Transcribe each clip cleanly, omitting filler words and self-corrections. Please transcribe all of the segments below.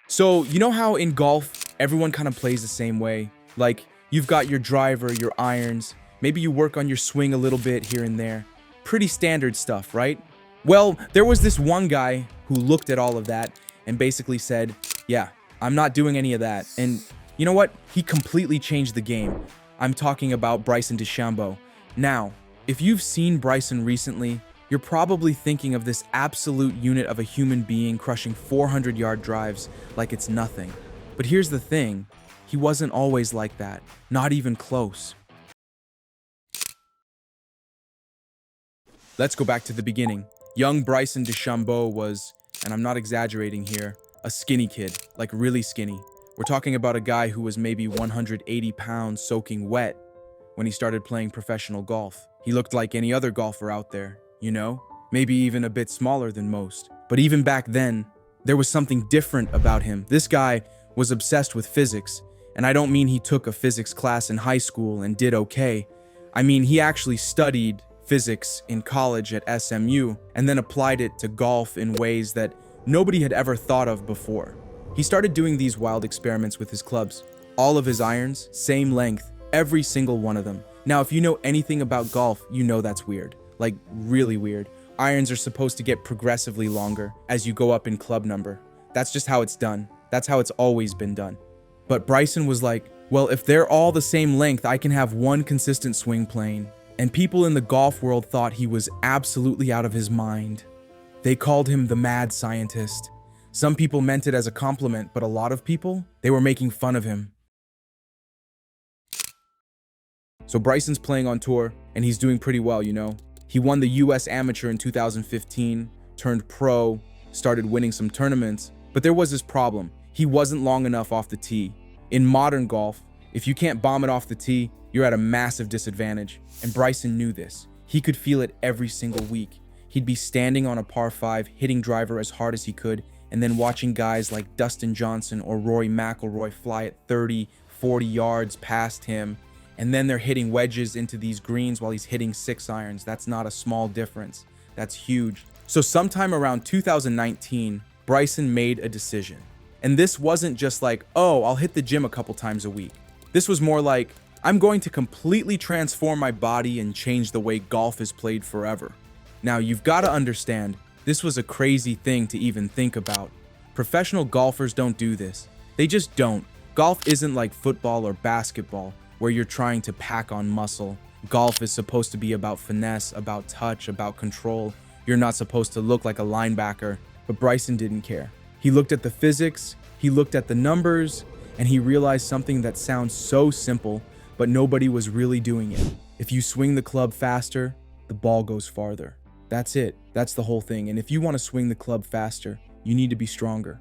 So, you know how in golf, everyone kind of plays the same way? Like, you've got your driver, your irons, maybe you work on your swing a little bit here and there. Pretty standard stuff, right? Well, there was this one guy who looked at all of that and basically said, yeah, I'm not doing any of that. And you know what? He completely changed the game. I'm talking about Bryson DeChambeau. Now, if you've seen Bryson recently, you're probably thinking of this absolute unit of a human being crushing 400-yard drives like it's nothing. But here's the thing, he wasn't always like that, not even close. Let's go back to the beginning. Young Bryson DeChambeau was, and I'm not exaggerating here, a skinny kid, like really skinny. We're talking about a guy who was maybe 180 pounds soaking wet when he started playing professional golf. He looked like any other golfer out there, you know? Maybe even a bit smaller than most. But even back then, there was something different about him. This guy was obsessed with physics, and I don't mean he took a physics class in high school and did okay. I mean he actually studied physics in college at SMU and then applied it to golf in ways that nobody had ever thought of before. He started doing these wild experiments with his clubs. All of his irons, same length, every single one of them. Now, if you know anything about golf, you know that's weird. Like, really weird. Irons are supposed to get progressively longer as you go up in club number. That's just how it's done. That's how it's always been done. But Bryson was like, well, if they're all the same length, I can have one consistent swing plane. And people in the golf world thought he was absolutely out of his mind. They called him the mad scientist. Some people meant it as a compliment, but a lot of people, they were making fun of him. So Bryson's playing on tour, and he's doing pretty well, you know. He won the US Amateur in 2015, turned pro, started winning some tournaments, but there was this problem. He wasn't long enough off the tee. In modern golf, if you can't bomb it off the tee, you're at a massive disadvantage, and Bryson knew this. He could feel it every single week. He'd be standing on a par 5, hitting driver as hard as he could, and then watching guys like Dustin Johnson or Rory McIlroy fly at 30, 40 yards past him, and then they're hitting wedges into these greens while he's hitting 6 irons. That's not a small difference. That's huge. So sometime around 2019, Bryson made a decision. And this wasn't just like, oh, I'll hit the gym a couple times a week. This was more like, I'm going to completely transform my body and change the way golf is played forever. Now, you've got to understand, this was a crazy thing to even think about. Professional golfers don't do this. They just don't. Golf isn't like football or basketball, where you're trying to pack on muscle. Golf is supposed to be about finesse, about touch, about control. You're not supposed to look like a linebacker, but Bryson didn't care. He looked at the physics, he looked at the numbers, and he realized something that sounds so simple, but nobody was really doing it. If you swing the club faster, the ball goes farther. That's it. That's the whole thing. And if you want to swing the club faster, you need to be stronger.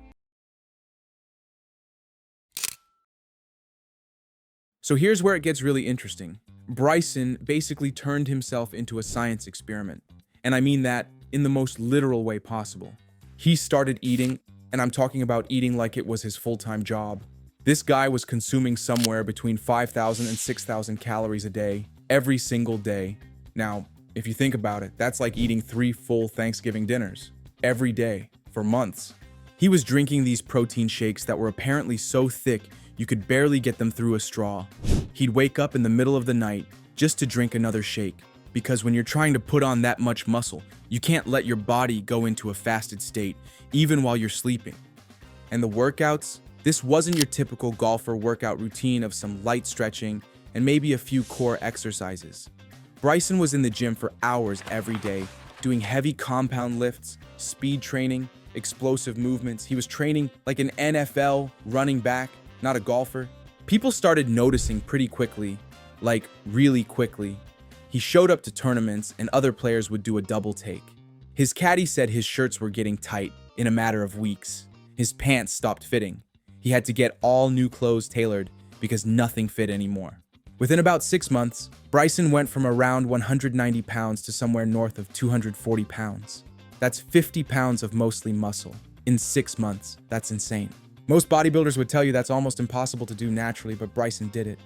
So here's where it gets really interesting. Bryson basically turned himself into a science experiment. And I mean that in the most literal way possible. He started eating, and I'm talking about eating like it was his full-time job. This guy was consuming somewhere between 5,000 and 6,000 calories a day, every single day. Now, if you think about it, that's like eating 3 full Thanksgiving dinners, every day, for months. He was drinking these protein shakes that were apparently so thick you could barely get them through a straw. He'd wake up in the middle of the night just to drink another shake, because when you're trying to put on that much muscle, you can't let your body go into a fasted state, even while you're sleeping. And the workouts? This wasn't your typical golfer workout routine of some light stretching and maybe a few core exercises. Bryson was in the gym for hours every day, doing heavy compound lifts, speed training, explosive movements. He was training like an NFL running back, not a golfer. People started noticing pretty quickly, like really quickly. He showed up to tournaments and other players would do a double take. His caddy said his shirts were getting tight in a matter of weeks. His pants stopped fitting. He had to get all new clothes tailored because nothing fit anymore. Within about 6 months, Bryson went from around 190 pounds to somewhere north of 240 pounds. That's 50 pounds of mostly muscle. In 6 months, that's insane. Most bodybuilders would tell you that's almost impossible to do naturally, but Bryson did it.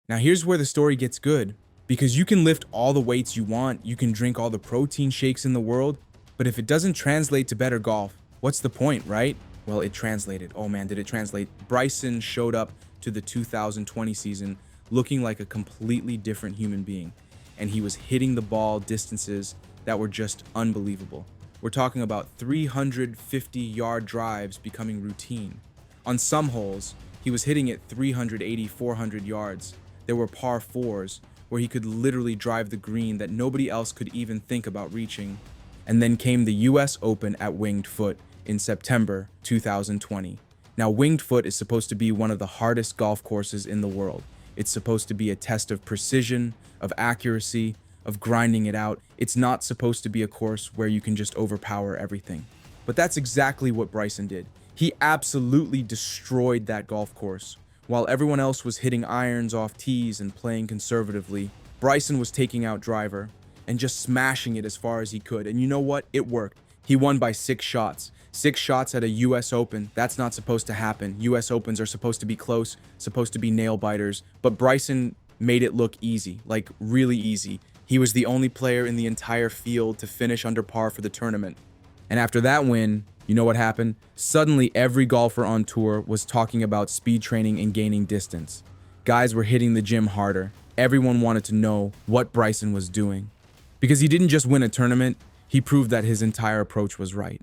Now here's where the story gets good, because you can lift all the weights you want, you can drink all the protein shakes in the world, but But if it doesn't translate to better golf, what's the point, right? Well, it translated. Oh man, did it translate? Bryson showed up to the 2020 season looking like a completely different human being, and he was hitting the ball distances that were just unbelievable. We're talking about 350-yard drives becoming routine. On some holes, he was hitting it 380, 400 yards. There were par fours where he could literally drive the green that nobody else could even think about reaching. And then came the US Open at Winged Foot in September 2020. Now, Winged Foot is supposed to be one of the hardest golf courses in the world. It's supposed to be a test of precision, of accuracy, of grinding it out. It's not supposed to be a course where you can just overpower everything. But that's exactly what Bryson did. He absolutely destroyed that golf course. While everyone else was hitting irons off tees and playing conservatively, Bryson was taking out driver and just smashing it as far as he could. And you know what? It worked. He won by 6 shots. 6 shots at a US Open. That's not supposed to happen. US Opens are supposed to be close, supposed to be nail biters. But Bryson made it look easy, like really easy. He was the only player in the entire field to finish under par for the tournament. And after that win, you know what happened? Suddenly, every golfer on tour was talking about speed training and gaining distance. Guys were hitting the gym harder. Everyone wanted to know what Bryson was doing. Because he didn't just win a tournament, he proved that his entire approach was right.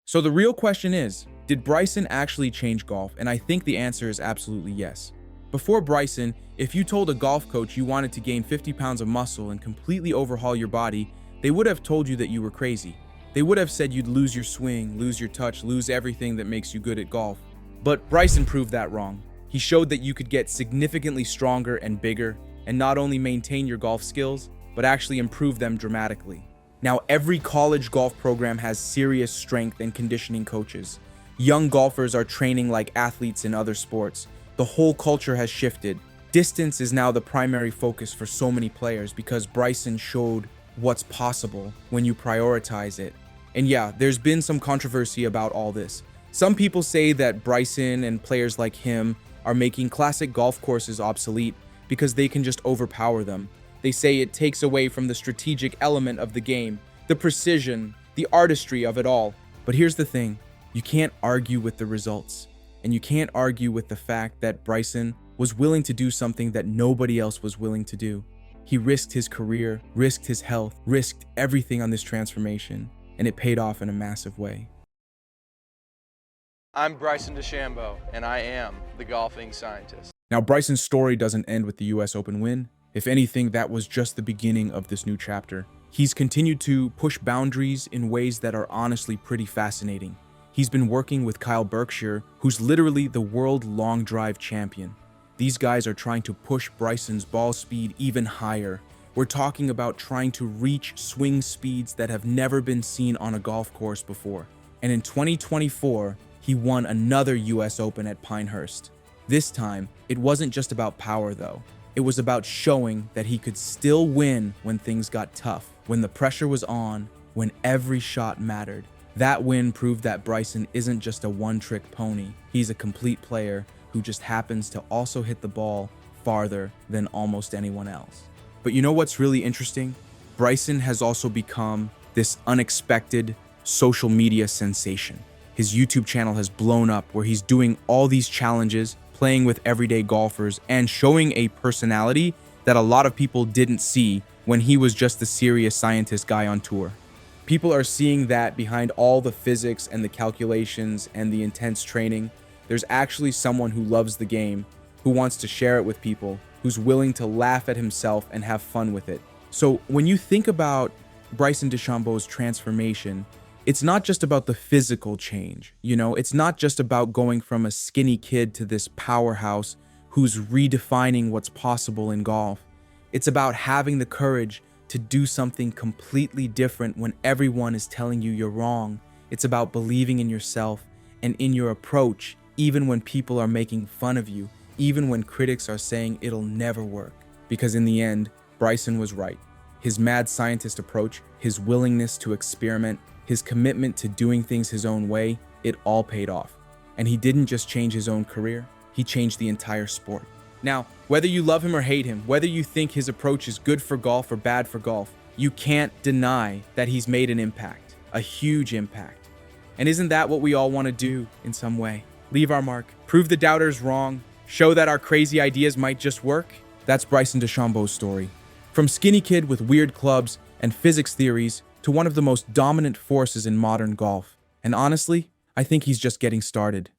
So the real question is, did Bryson actually change golf? And I think the answer is absolutely yes. Before Bryson, if you told a golf coach you wanted to gain 50 pounds of muscle and completely overhaul your body, they would have told you that you were crazy. They would have said you'd lose your swing, lose your touch, lose everything that makes you good at golf. But Bryson proved that wrong. He showed that you could get significantly stronger and bigger, and not only maintain your golf skills, but actually improve them dramatically. Now, every college golf program has serious strength and conditioning coaches. Young golfers are training like athletes in other sports. The whole culture has shifted. Distance is now the primary focus for so many players because Bryson showed what's possible when you prioritize it. And yeah, there's been some controversy about all this. Some people say that Bryson and players like him are making classic golf courses obsolete because they can just overpower them. They say it takes away from the strategic element of the game, the precision, the artistry of it all. But here's the thing, you can't argue with the results. And you can't argue with the fact that Bryson was willing to do something that nobody else was willing to do. He risked his career, risked his health, risked everything on this transformation, and it paid off in a massive way. I'm Bryson DeChambeau, and I am the golfing scientist. Now, Bryson's story doesn't end with the US Open win. If anything, that was just the beginning of this new chapter. He's continued to push boundaries in ways that are honestly pretty fascinating. He's been working with Kyle Berkshire, who's literally the world long drive champion. These guys are trying to push Bryson's ball speed even higher. We're talking about trying to reach swing speeds that have never been seen on a golf course before. And in 2024, he won another US Open at Pinehurst. This time, it wasn't just about power though. It was about showing that he could still win when things got tough, when the pressure was on, when every shot mattered. That win proved that Bryson isn't just a one-trick pony. He's a complete player who just happens to also hit the ball farther than almost anyone else. But you know what's really interesting? Bryson has also become this unexpected social media sensation. His YouTube channel has blown up where he's doing all these challenges, playing with everyday golfers, and showing a personality that a lot of people didn't see when he was just the serious scientist guy on tour. People are seeing that behind all the physics and the calculations and the intense training, there's actually someone who loves the game, who wants to share it with people, who's willing to laugh at himself and have fun with it. So when you think about Bryson DeChambeau's transformation, it's not just about the physical change, it's not just about going from a skinny kid to this powerhouse who's redefining what's possible in golf. It's about having the courage to do something completely different when everyone is telling you you're wrong. It's about believing in yourself and in your approach, even when people are making fun of you, even when critics are saying it'll never work. Because in the end, Bryson was right. His mad scientist approach, his willingness to experiment, his commitment to doing things his own way, it all paid off. And he didn't just change his own career, he changed the entire sport. Now, Whether you love him or hate him, whether you think his approach is good for golf or bad for golf, you can't deny that he's made an impact, a huge impact. And isn't that what we all want to do in some way? Leave our mark, prove the doubters wrong, show that our crazy ideas might just work? That's Bryson DeChambeau's story. From skinny kid with weird clubs and physics theories to one of the most dominant forces in modern golf. And honestly, I think he's just getting started.